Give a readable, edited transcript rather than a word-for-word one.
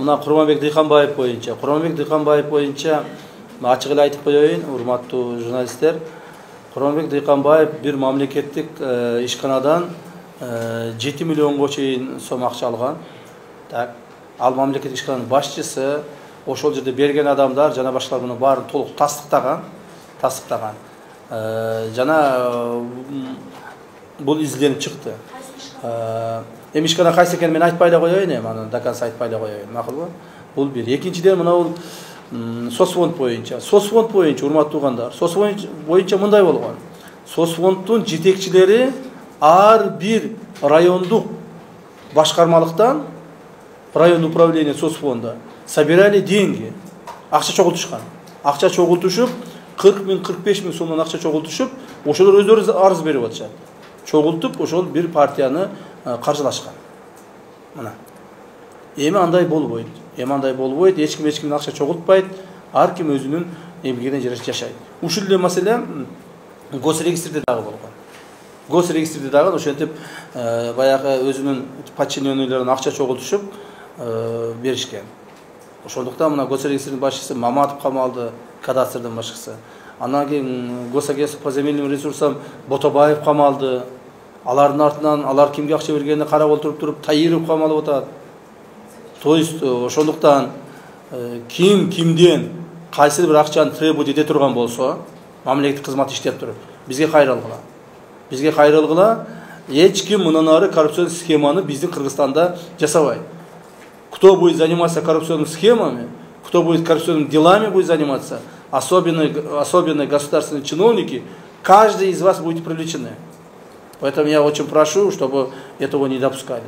мына Курманбек Дыйканбаев боюнча ачык эле айтып коеюн, урматтуу журналисттер. Курманбек Дыйканбаев бир мамлекеттик ишканадан 7 миллионго чейин сом акча алган. Так, ал мамлекеттик ишкананын башчысы, ошол жерде берген адамдар жана башкалар муну баарын толук тастыктаган. Жана бул изиленип чыкты. Эми ишкана кайсы экенин мен айтпай эле коеюн, аны доказ айтпай эле коеюн, макулбу? Бул бир. Экинчиден мына бул соцфонд боюнча, урматтуу угандар, соцфонд боюнча мындай болгон. Соцфонддун жетекчилери ар бир райондук башкармалыктан, райондук управление соцфонда собирали деньги. Акча чогултушкан. Акча чогултушуп, 40 миң, 45 миң сомдон акча чогултушуп, ошолор өздөрү арыз берип атышат. Чогултуп, ошол бир партияны каржылашкан. Мына. Эми андай болбойт. Эч ким акча чогултпайт. Ар ким өзүнүн эмгегине жараша жашайт. Ушул эле маселе госрегистрде дагы болгон. Госрегистрде дагы ошентип баягы өзүнүн подчиненныйларын акча чогултушуп беришкен. Ошондуктан мына госрегистрдин башчысы Маматов камалды, кадастрдын башчысы. Андан кийин госагентство по земельным ресурсам Ботобаев камалды. Алардын артынан алар кимге акча бергенине карап отуруп туруп Таиров камалып атат. То есть ошондуктан ким кимден кайсы бир акчаны требовать эте турган болсо, мамлекеттик кызмат иштеп туруп, бизге кайрылгыла. Эч ким мындан ары коррупцион схеманы биздин Кыргызстанда жасабайт. Кто будет заниматься коррупционными схемами, кто будет коррупционными делами будет заниматься, особенно государственные чиновники, каждый из вас будет привлечены. Поэтому я очень прошу, чтобы этого не допускали.